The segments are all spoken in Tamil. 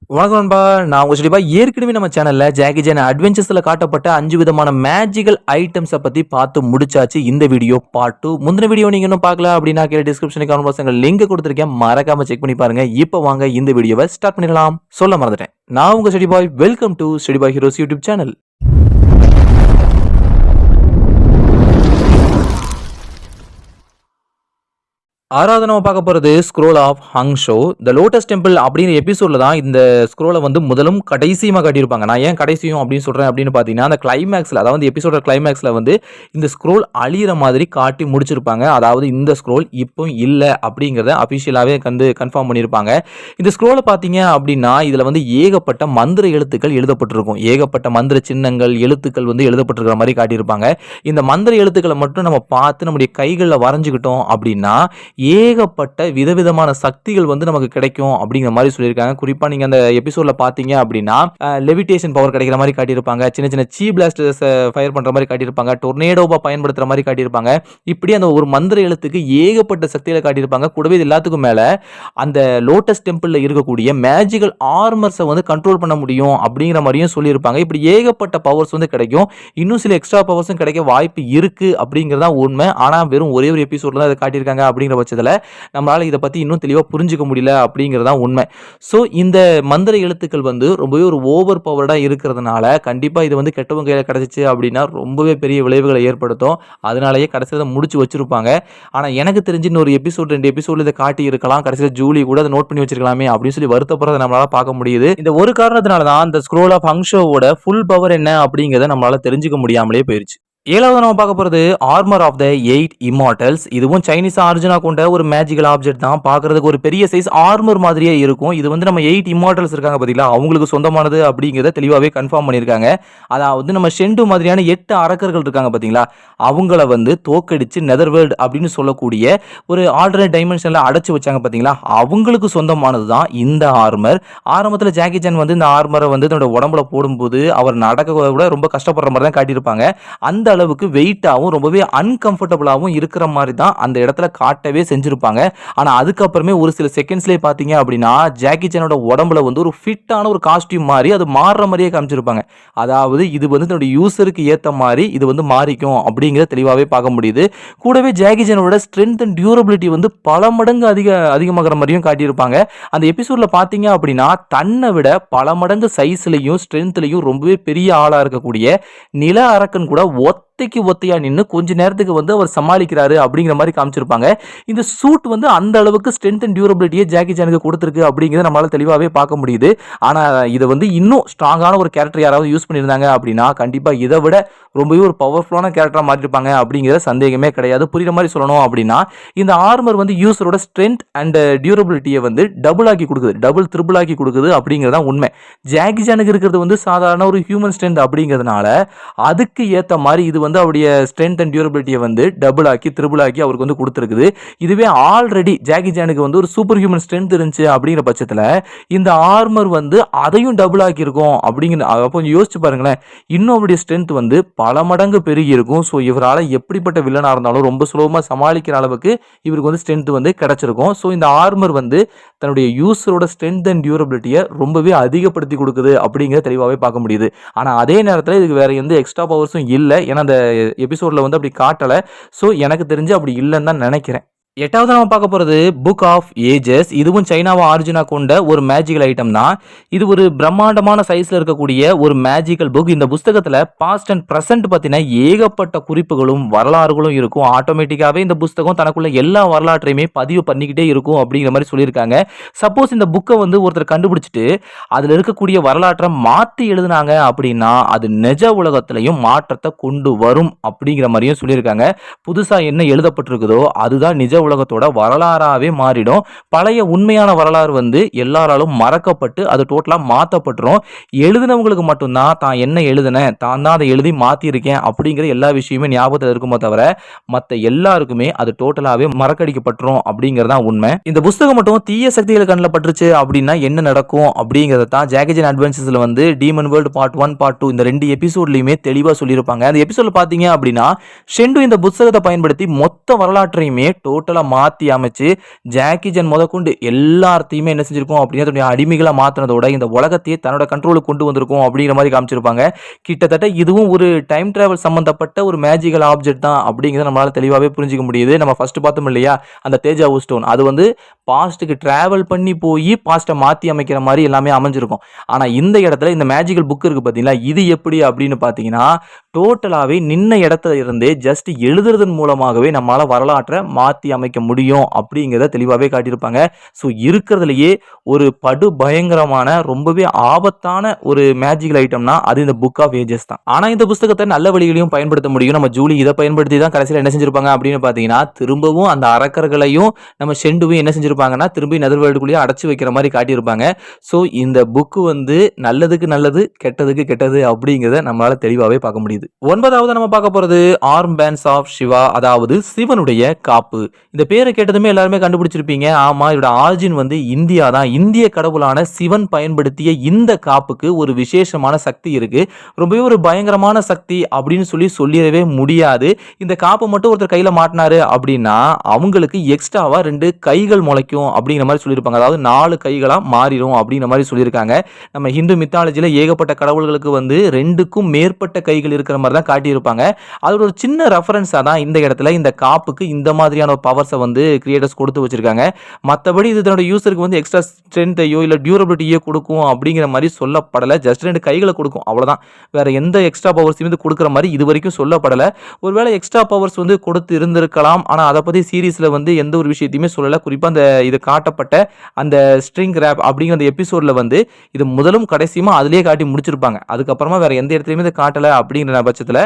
வணக்கம் நண்பா. நான் உங்க ஸ்ரீபா. ஏற்கனவே நம்ம சேனல்ல ஜாக்கி சான் அட்வென்ச்சர்ஸ்ல காட்டப்பட்ட 5 விதமான மேஜிக்கல் ஐட்டம்ஸ பத்தி பார்த்து முடிச்சாச்சு. இந்த வீடியோ பார்ட் 2. முந்தின வீடியோ நீங்க இன்னும் பார்க்கல அப்படின்னா கீழ டிஸ்கிரிப்ஷன் கமெண்ட் பாக்ஸ்ல லிங்க் குடுத்திருக்கேன். மறக்காம செக் பண்ணி பாருங்க. இப்போ வாங்க இந்த வீடியோவை ஸ்டார்ட் பண்ணிடலாம். சொல்ல மறந்துட்டேன். நான் உங்க study boy. Welcome to study boy heroes YouTube channel. ஆறாவது நம்ம பார்க்க போறது scroll of Hangzhou the lotus temple அப்படிங்கிற எபிசோட்ல தான் இந்த ஸ்க்ரோலை வந்து முதலும் கடைசியுமா காட்டியிருப்பாங்க. நான் ஏன் கடைசியும் அப்படின்னு சொல்றேன் அப்படின்னு பார்த்தீங்கன்னா, அந்த கிளைமேக்ஸ்ல, அதாவது எபிசோட கிளைமேக்ஸ்ல வந்து இந்த ஸ்க்ரோல் அழியிற மாதிரி காட்டி முடிச்சிருப்பாங்க. அதாவது இந்த ஸ்க்ரோல் இப்போ இல்லை அப்படிங்கிறத அஃபிஷியலாகவே கன்ஃபார்ம் பண்ணியிருப்பாங்க. இந்த ஸ்க்ரோலை பார்த்தீங்க அப்படின்னா இதில் வந்து ஏகப்பட்ட மந்திர எழுத்துக்கள் எழுதப்பட்டிருக்கும். ஏகப்பட்ட மந்திர சின்னங்கள் எழுத்துக்கள் வந்து எழுதப்பட்டிருக்கிற மாதிரி காட்டியிருப்பாங்க. இந்த மந்திர எழுத்துக்களை மட்டும் நம்ம பார்த்து நம்முடைய கைகளில் வரைஞ்சிக்கிட்டோம் அப்படின்னா ஏகப்பட்ட விதவிதமான சக்திகள் வந்து நமக்கு கிடைக்கும் அப்படிங்கிற மாதிரி சொல்லியிருக்காங்க. குறிப்பா நீங்க அந்த எபிசோட்ல பாத்தீங்க அப்படின்னா லெவிடேஷன் பவர் கிடைக்கிற மாதிரி காட்டியிருப்பாங்க. சின்ன சின்ன சீ பிளாஸ்டர்ஸ் ஃபயர் பண்ற மாதிரி காட்டியிருப்பாங்க. டொர்னேடோவா பயன்படுத்துற மாதிரி காட்டியிருப்பாங்க. இப்படி அந்த ஒரு மந்திர எழுத்துக்கு ஏகப்பட்ட சக்திகளை காட்டியிருப்பாங்க. கூடவே இது எல்லாத்துக்கும் மேல அந்த லோட்டஸ் டெம்பிள்ல இருக்கக்கூடிய மேஜிக்கல் ஆர்மர்ஸை வந்து கண்ட்ரோல் பண்ண முடியும் அப்படிங்கிற மாதிரியும் சொல்லியிருப்பாங்க. இப்படி ஏகப்பட்ட பவர்ஸ் வந்து கிடைக்கும். இன்னும் சில எக்ஸ்ட்ரா பவர்ஸும் கிடைக்க வாய்ப்பு இருக்கு அப்படிங்கிறதா உண்மை. ஆனா வெறும் ஒரே ஒரு எபிசோட்ல தான் அதை காட்டியிருக்காங்க அப்படிங்கிற பட்சத்தில் நம்மளால இதை பத்தி இன்னும் தெளிவாக புரிஞ்சுக்க முடியல அப்படிங்கிறதா உண்மை. ஸோ இந்த மந்திர எழுத்துக்கள் வந்து ரொம்பவே ஒரு ஓவர் பவர்டாக இருக்கிறதுனால கண்டிப்பாக இது வந்து கெட்டவங்க கையில் கிடச்சிச்சு அப்படின்னா ரொம்பவே பெரிய விளைவுகளை ஏற்படுத்தும். அதனாலேயே கடைசியில் முடிச்சு வச்சிருப்பாங்க. ஆனால் எனக்கு தெரிஞ்சு இன்னொரு எபிசோட் 2 எபிசோட்ல இதை காட்டி இருக்கலாம். கடைசியில் ஜூலி கூட அதை நோட் பண்ணி வச்சிருக்கலாமே அப்படின்னு சொல்லி வருத்தப்படுறதை நம்மளால பார்க்க முடியுது. இந்த ஒரு காரணத்தினால தான் அந்த ஸ்க்ரோல் ஆஃப் ஹங்ஷோவோட ஃபுல் பவர் என்ன அப்படிங்கிறத நம்மளால தெரிஞ்சுக்க முடியாமலே போயிருச்சு. ஏழாவது நம்ம பார்க்க போகிறது ஆர்மர் ஆஃப் த 8 இம்மார்டல்ஸ். இதுவும் சைனீஸ் ஆரிஜினா கொண்ட ஒரு மேஜிக்கல் ஆப்ஜெக்ட் தான். பார்க்கறதுக்கு ஒரு பெரிய சைஸ் ஆர்மர் மாதிரியே இருக்கும். இது வந்து நம்ம 8 இம்மார்டல்ஸ் இருக்காங்க பார்த்தீங்களா, அவங்களுக்கு சொந்தமானது அப்படிங்கிறத தெளிவாகவே கன்ஃபார்ம் பண்ணியிருக்காங்க. அதாவது நம்ம ஷெண்டு மாதிரியான 8 அரக்கர்கள் இருக்காங்க பார்த்தீங்களா, அவங்கள வந்து தோக்கடிச்சு நெதர் வேர்ல்டு அப்படின்னு சொல்லக்கூடிய ஒரு ஆல்டர்னேட் டைமென்ஷனில் அடைச்சி வச்சாங்க பார்த்தீங்களா, அவங்களுக்கு சொந்தமானது தான் இந்த ஆர்மர். ஆரம்பத்தில் ஜாக்கி சான் வந்து இந்த ஆர்மரை வந்து தன்னோட உடம்புல போடும்போது அவர் நடக்க கூட ரொம்ப கஷ்டப்படுற மாதிரி தான் காட்டியிருப்பாங்க. அந்த அளவுக்கு வெயிட்டாகவும் ரொம்பவே அன்கம்ஃபர்டபுளாகவும் இருக்கிற மாதிரி தான் அந்த இடத்துல காட்டவே செஞ்சிருப்பாங்க. ஆனால் அதுக்கப்புறமே ஒரு சில செகண்ட்ஸ்லேயே பார்த்தீங்க அப்படின்னா ஜாக்கி சானோட உடம்புல வந்து ஒரு ஃபிட்டான ஒரு காஸ்டியூம் மாதிரி அது மாறுற மாதிரியே காமிச்சிருப்பாங்க. அதாவது இது வந்து தன்னுடைய யூசருக்கு ஏற்ற மாதிரி இது வந்து மாறிக்கும் அப்படிங்கிறத தெளிவாகவே பார்க்க முடியுது. கூடவே ஜாக்கி சானோட ஸ்ட்ரென்த் அண்ட் டியூரபிலிட்டி வந்து பல மடங்கு அதிகமாகிற மாதிரியும் காட்டியிருப்பாங்க. அந்த எபிசோடில் பார்த்தீங்க அப்படின்னா தன்னை விட பல மடங்கு சைஸ்லையும் ஸ்ட்ரென்த்லையும் ரொம்பவே பெரிய ஆளாக இருக்கக்கூடிய நில அரக்கன் கூட ஒத்தையா நின்று கொஞ்ச நேரத்துக்கு வந்து அவர் சமாளிக்கிறாரு அப்படிங்கிற மாதிரி காமிச்சிருப்பாங்க. இந்த சூட் வந்து அந்த அளவுக்கு ஸ்ட்ரென்த் அண்ட் டியூரபிலிட்டியை ஜாக்கி சானுக்கு கொடுத்துருக்கு அப்படிங்கிறத நம்மளால தெளிவாகவே பார்க்க முடியுது. ஆனால் இதை வந்து இன்னும் ஸ்ட்ராங்கான ஒரு கேரக்டர் யாராவது யூஸ் பண்ணியிருந்தாங்க அப்படின்னா கண்டிப்பாக இதை விட ரொம்பவே ஒரு பவர்ஃபுல்லான கேரக்டராக மாற்றிருப்பாங்க அப்படிங்கிற சந்தேகமே கிடையாது. புரியுற மாதிரி சொல்லணும் அப்படின்னா இந்த ஆர்மர் வந்து யூசரோட ஸ்ட்ரென்த் அண்ட் டியூரபிலிட்டியை வந்து டபுள் ஆக்கி கொடுக்குது, டபுள் த்ரிபிள் ஆக்கி கொடுக்குது அப்படிங்கிறதா உண்மை. ஜாக்கி சானுக்கு இருக்கிறது வந்து சாதாரண ஒரு ஹியூமன் ஸ்ட்ரென்த் அப்படிங்கிறதுனால அதுக்கு ஏற்ற மாதிரி இது வந்து அவருடைய ஸ்ட்ரென்த் அண்ட் டியூரபிலிட்டியை வந்து டபுள் ஆக்கி த்ரிபிள் ஆக்கி அவருக்கு வந்து கொடுத்துருக்குது. இதுவே ஆல்ரெடி ஜாக்கி சானுக்கு வந்து ஒரு சூப்பர் ஹியூமன் ஸ்ட்ரென்த் இருந்துச்சு அப்படிங்கிற பட்சத்தில் இந்த ஆர்மர் வந்து அதையும் டபுள் ஆக்கி இருக்கும் அப்படிங்கிற அப்போ யோசிச்சு பாருங்களேன். இன்னும் அவருடைய ஸ்ட்ரென்த் வந்து பல மடங்கு பெருகி இருக்கும். ஸோ இவரால் எப்படிப்பட்ட வில்லனாக இருந்தாலும் ரொம்ப சுலபமாக சமாளிக்கிற அளவுக்கு இவருக்கு வந்து ஸ்ட்ரென்த் வந்து கிடைச்சிருக்கும். ஸோ இந்த ஆர்மர் வந்து தன்னுடைய யூசரோட ஸ்ட்ரென்த் அண்ட் டியூரபிலிட்டியை ரொம்பவே அதிகப்படுத்தி கொடுக்குது அப்படிங்கிறத தெளிவாகவே பார்க்க முடியுது. ஆனால் அதே நேரத்தில் இதுக்கு வேற எந்த எக்ஸ்ட்ரா பவர்ஸும் இல்லை. ஏன்னா அந்த எபிசோட்ல வந்து அப்படி காட்டலை. ஸோ எனக்கு தெரிஞ்சு அப்படி இல்லைன்னு தான் நினைக்கிறேன். எட்டாவது நம்ம பார்க்க போகிறது புக் ஆஃப் ஏஜஸ். இதுவும் சைனாவை ஆரிஜினா கொண்ட ஒரு மேஜிக்கல் ஐட்டம் தான். இது ஒரு பிரம்மாண்டமான சைஸில் இருக்கக்கூடிய ஒரு மேஜிக்கல் புக். இந்த புஸ்தகத்தில் பாஸ்ட் அண்ட் ப்ரெசென்ட் பற்றின ஏகப்பட்ட குறிப்புகளும் வரலாறுகளும் இருக்கும். ஆட்டோமேட்டிக்காகவே இந்த புஸ்தகம் தனக்குள்ள எல்லா வரலாற்றையுமே பதிவு பண்ணிக்கிட்டே இருக்கும் அப்படிங்கிற மாதிரி சொல்லியிருக்காங்க. சப்போஸ் இந்த புக்கை வந்து ஒருத்தர் கண்டுபிடிச்சிட்டு அதில் இருக்கக்கூடிய வரலாற்றை மாற்றி எழுதுனாங்க அப்படின்னா அது நிஜ உலகத்திலையும் மாற்றத்தை கொண்டு வரும் அப்படிங்கிற மாதிரியும் சொல்லியிருக்காங்க. புதுசாக என்ன எழுதப்பட்டிருக்குதோ அதுதான் நிஜ உலகத்தோட வரலாறாவே மாறிடும். பழைய உண்மையான வரலாறு வந்து எல்லாராலும் மறக்கப்பட்டு அது டோட்டலா மாற்றப்பட்டுரும். எழுதினவங்களுக்கு மட்டும்தான் தான் என்ன எழுதினேன், தான் தான் அதை எழுதி மாற்றிருக்கேன் அப்படிங்கிற எல்லா விஷயமே ஞாபகத்தில் இருக்குமோ தவிர மற்ற எல்லாருக்குமே அது டோட்டலாகவே மறக்கடிக்கப்பட்டுரும் அப்படிங்கிறதான் உண்மை. இந்த புஸ்தகம் மட்டும் தீய சக்திகள் கண்ணில் பட்டுருச்சு அப்படின்னா என்ன நடக்கும் அப்படிங்கிறத தான் ஜாக்கி சான் அட்வென்ச்சர்ஸ்ல வந்து டீமன் வேர்ல்டு பார்ட் 1 பார்ட் 2 இந்த 2 எபிசோட்லையுமே தெளிவாக சொல்லியிருப்பாங்க. அந்த எபிசோட்ல பார்த்தீங்க அப்படின்னா ஷெண்டு இந்த புத்தகத்தை பயன்படுத்தி மொத்த வரலாற்றையுமே டோட்டலா மாத்தி அமைச்சு ஜாக்கி சான் முதற்கொண்டு எல்லாத்தையுமே என்ன செஞ்சிருக்கும் அப்படின்னா தன்னுடைய அடிமைகளா மாத்தினதோட இந்த உலகத்தையே தன்னோட கண்ட்ரோலுக்கு கொண்டு வந்திருக்கும் அப்படிங்கிற மாதிரி காமிச்சிருப்பாங்க. கிட்டத்தட்ட இதுவும் ஒரு டைம் டிராவல் சம்பந்தப்பட்ட ஒரு மேஜிக்கல் ஆப்ஜெக்ட் தான் அப்படிங்கிறத நம்மளால தெளிவாகவே புரிஞ்சிக்க முடியுது. நம்ம ஃபர்ஸ்ட் பார்த்தோம் இல்லையா அந்த தேஜாவு ஸ்டோன், அது வந்து பாஸ்ட்டுக்கு டிராவல் பண்ணி போய் பாஸ்ட்டை மாற்றி அமைக்கிற மாதிரி எல்லாமே அமைஞ்சிருக்கும். ஆனால் இந்த இடத்துல இந்த மேஜிக்கல் புக் இருக்குது பார்த்தீங்களா, இது எப்படி அப்படின்னு பார்த்தீங்கன்னா டோட்டலாகவே நின்ன இடத்துல இருந்தே ஜஸ்ட் எழுதுறதன் மூலமாகவே நம்மளால் வரலாற்றை மாற்றி அமைக்க முடியும் அப்படிங்கிறத தெளிவாகவே காட்டியிருப்பாங்க. ஸோ இருக்கிறதுலையே ஒரு படு பயங்கரமான ரொம்பவே ஆபத்தான ஒரு மேஜிக்கல் ஐட்டம்னா அது இந்த புக் ஆஃப் ஏஜஸ் தான். ஆனால் இந்த புத்தகத்தை நல்ல வழிகளையும் பயன்படுத்த முடியும். நம்ம ஜூலி இதை பயன்படுத்தி தான் கடைசியில் என்ன செஞ்சிருப்பாங்க அப்படின்னு பார்த்தீங்கன்னா திரும்பவும் அந்த அரக்கர்களையும் நம்ம ஷெண்டுவையும் என்ன செஞ்சிருப்பாங்கன்னா திரும்பி நெதர்வேல்டுக்குள்ளேயே அடைச்சி வைக்கிற மாதிரி காட்டியிருப்பாங்க. ஸோ இந்த புக்கு வந்து நல்லதுக்கு நல்லது கெட்டதுக்கு கெட்டது அப்படிங்கிறத நம்மளால தெளிவாகவே பார்க்க முடியுது. 9வது நம்ம பார்க்க போறது ஆர்ம் பேண்ட்ஸ் ஆஃப் சிவா, அதாவது சிவனுடைய காப்பு. இந்த பேரை கேட்டதுமே எல்லாருமே கண்டுபிடிச்சிருப்பீங்க. ஆமா, இதோட ஆரிஜின் வந்து இந்தியா தான். இந்திய கடவுளான சிவன் பயன்படுத்திய இந்த காப்புக்கு ஒரு விசேஷமான சக்தி இருக்கு. ரொம்பவே ஒரு பயங்கரமான சக்தி அப்படின்னு சொல்லிடவே முடியாது. இந்த காப்பு மட்டும் ஒருத்தர் கையில மாட்டினாரு அப்படின்னா அவங்களுக்கு எக்ஸ்ட்ராவா 2 கைகள் முளைக்கும் அப்படிங்கிற மாதிரி சொல்லியிருப்பாங்க. அதாவது 4 கைகளா மாறிடும் அப்படிங்கிற மாதிரி சொல்லியிருக்காங்க. நம்ம ஹிந்து மித்தாலஜில ஏகப்பட்ட கடவுள்களுக்கு வந்து 2க்கும் மேற்பட்ட கைகள் இருக்கிற மாதிரி தான் காட்டியிருப்பாங்க. அதோட ஒரு சின்ன ரெஃபரன்ஸா தான் இந்த இடத்துல இந்த காப்புக்கு இந்த மாதிரியான பவர்ஸை வந்து கிரியேட்டர்ஸ் கொடுத்து வச்சிருக்காங்க. மற்றபடி இது தன்னோட யூசருக்கு வந்து எக்ஸ்ட்ரா ஸ்ட்ரென்த்தையோ இல்லை டியூரபிலிட்டியோ கொடுக்கும் அப்படிங்கிற மாதிரி சொல்லப்படலை. ஜஸ்ட் 2 கைகளை கொடுக்கும், அவ்வளோதான். வேற எந்த எக்ஸ்ட்ரா பவர்ஸையும் வந்து கொடுக்குற மாதிரி இது வரைக்கும் சொல்லப்படலை. ஒருவேளை எக்ஸ்ட்ரா பவர்ஸ் வந்து கொடுத்து இருந்திருக்கலாம், ஆனால் அதை பற்றி சீரீஸில் வந்து எந்த ஒரு விஷயத்தையுமே சொல்லலை. குறிப்பாக அந்த இது காட்டப்பட்ட அந்த ஸ்ட்ரிங் ரேப் அப்படிங்கிற அந்த எபிசோடில் வந்து இது முதலும் கடைசியுமா அதிலே காட்டி முடிச்சிருப்பாங்க. அதுக்கப்புறமா வேற எந்த இடத்துலையுமே இதை காட்டலை அப்படிங்கிற பட்சத்தில்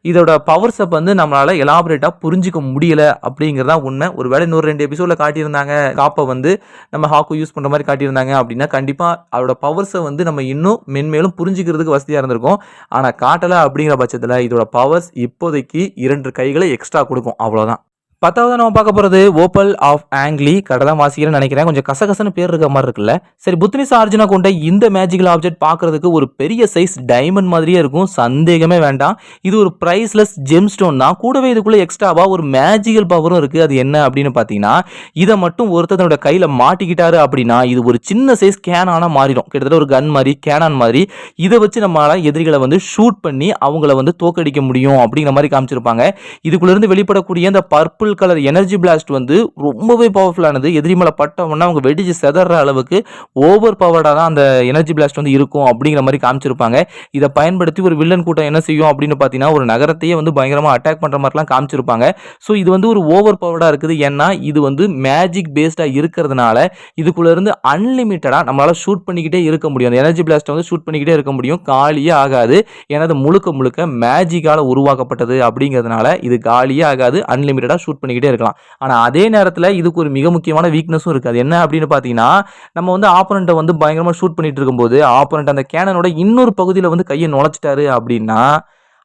இதோட பவர்ஸை வந்து நம்மளால எலாபரேட்டாக புரிஞ்சிக்க முடியல அப்படிங்கிறதா உண்மை. ஒருவேளை இன்னொரு 2 எபிசோடில் காட்டியிருந்தாங்க காப்பை வந்து நம்ம ஹாக்கு யூஸ் பண்ணுற மாதிரி காட்டியிருந்தாங்க அப்படின்னா கண்டிப்பாக அதோட பவர்ஸை வந்து நம்ம இன்னும் மென்மேலும் புரிஞ்சுக்கிறதுக்கு வசதியாக இருந்திருக்கும். ஆனால் காட்டலை அப்படிங்கிற பட்சத்தில் இதோட பவர்ஸ் இப்போதைக்கு 2 கைகளை எக்ஸ்ட்ரா கொடுக்கும், அவ்வளோதான். 10வது நம்ம பார்க்க போகிறது ஓப்பல் ஆஃப் ஆங்லி. கடை தான் வாசிக்கிறேன்னு நினைக்கிறேன். கொஞ்சம் கசகசன்னு பேர் இருக்க மாதிரி இருக்குல்ல. சரி, புத்னிஸ் ஆர்ஜினா கொண்ட இந்த மேஜிக்கல் ஆப்ஜெக்ட் பார்க்கறதுக்கு ஒரு பெரிய சைஸ் டைமண்ட் மாதிரியே இருக்கும், சந்தேகமே வேண்டாம். இது ஒரு பிரைஸ்லெஸ் ஜெம் ஸ்டோன் தான். கூடவே இதுக்குள்ளே எக்ஸ்ட்ராவா ஒரு மேஜிக்கல் பவரும் இருக்குது. அது என்ன அப்படின்னு பார்த்தீங்கன்னா இதை மட்டும் ஒருத்தர் தன்னோட கையில் மாட்டிக்கிட்டாரு அப்படின்னா இது ஒரு சின்ன சைஸ் கேனான மாறிடும். கிட்டத்தட்ட ஒரு கன் மாதிரி கேனான் மாதிரி. இதை வச்சு நம்மளால் எதிரிகளை வந்து ஷூட் பண்ணி அவங்கள வந்து தோக்கடிக்க முடியும் அப்படிங்கிற மாதிரி காமிச்சிருப்பாங்க. இதுக்குள்ளேருந்து வெளிப்படக்கூடிய அந்த பர்பிள் கலர் எனர்ஜி பிளாஸ்ட் வந்து ரொம்பவே பவர்ஃபுல்லானது. எதிரி மேலே பட்டோம்னா அவங்க வெடிச்சு செதற அளவுக்கு ஓவர் பவர்டாக தான் அந்த எனர்ஜி பிளாஸ்ட் வந்து இருக்கும் அப்படிங்கிற மாதிரி காமிச்சிருப்பாங்க. இதை பயன்படுத்தி ஒரு வில்லன் கூட்டம் என்ன செய்யும் அப்படின்னு பார்த்தீங்கன்னா ஒரு நகரத்தையே வந்து பயங்கரமாக அட்டாக் பண்ணுற மாதிரிலாம் காமிச்சிருப்பாங்க. ஸோ இது வந்து ஒரு ஓவர் பவர்டாக இருக்குது. ஏன்னா இது வந்து மேஜிக் பேஸ்டாக இருக்கிறதுனால இதுக்குள்ளேருந்து அன்லிமிட்டடாக நம்மளால் ஷூட் பண்ணிக்கிட்டே இருக்க முடியும். அந்த எனர்ஜி பிளாஸ்ட்டை வந்து ஷூட் பண்ணிக்கிட்டே இருக்க முடியும், காலியே ஆகாது. ஏன்னா அது முழுக்க முழுக்க மேஜிக்கால் உருவாக்கப்பட்டது அப்படிங்கிறதுனால இது காலியே ஆகாது, அன்லிமிட்டடாக ஷூட் பண்ணிக்கிட்டே இருக்கலாம். ஆனால் அதே நேரத்தில் இதுக்கு ஒரு மிக முக்கியமான வீக்னஸும் இருக்குது. அது என்ன அப்படின்னு பார்த்தீங்கன்னா நம்ம வந்து ஆப்போனண்ட்டை வந்து பயங்கரமாக ஷூட் பண்ணிட்டு இருக்கும்போது ஆப்போனண்ட் அந்த கேனனோட இன்னொரு பகுதியில் வந்து கையை நுழைச்சிட்டாரு அப்படின்னா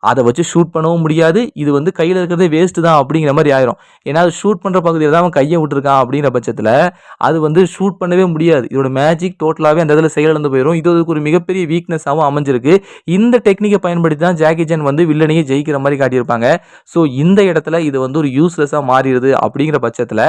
அதை வச்சு ஷூட் பண்ணவும் முடியாது. இது வந்து கையில் இருக்கிறதே வேஸ்ட்டு தான் அப்படிங்கிற மாதிரி ஆயிரும். ஏன்னா அது ஷூட் பண்ணுற பகுதியில் தான் அவன் கையை விட்டுருக்கான் அப்படிங்கிற பட்சத்தில் அது வந்து ஷூட் பண்ணவே முடியாது. இதோட மேஜிக் டோட்டலாகவே அந்த இதில் செயலிழந்து போயிடும். இது ஒரு மிகப்பெரிய வீக்னஸாகவும் அமைஞ்சிருக்கு. இந்த டெக்னிக்கை பயன்படுத்தி தான் ஜாக்கி சான் வந்து வில்லனையே ஜெயிக்கிற மாதிரி காட்டியிருப்பாங்க. ஸோ இந்த இடத்துல இது வந்து ஒரு யூஸ்லெஸ்ஸாக மாறிடுது அப்படிங்கிற பட்சத்தில்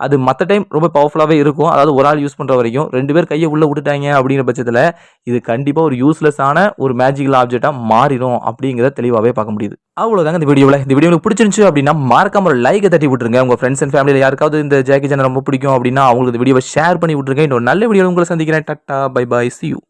அது மற்ற டைம் ரொம்ப பவர்ஃபுல்லாகவே இருக்கும். அதாவது ஒரு ஆள் யூஸ் பண்ணுற வரைக்கும் 2 பேர் கையை உள்ளே விட்டுட்டாங்க அப்படிங்கிற பட்சத்தில் இது கண்டிப்பாக ஒரு யூஸ்லெஸ்ஸான ஒரு மேஜிக்கல் ஆப்ஜெக்டாக மாறிடும் அப்படிங்கிறத தெளிவாகவே பார்க்க முடியுது. அவ்வளோதாங்க இந்த வீடியோவில். இந்த வீடியோ உங்களுக்கு பிடிச்சிருந்துச்சு அப்படின்னா மறக்காம ஒரு லைக்கை தட்டி விட்டுருங்க. உங்கள் ஃப்ரெண்ட்ஸ் அண்ட் ஃபேமிலியில் யாருக்காவது இந்த ஜாக்கி சான் ரொம்ப பிடிக்கும் அப்படின்னா அவங்களுக்கு இந்த வீடியோவை ஷேர் பண்ணி விட்டுருங்க. இன்னொரு நல்ல வீடியோ உங்களை சந்திக்கிறேன். Tata, bye bye, see you.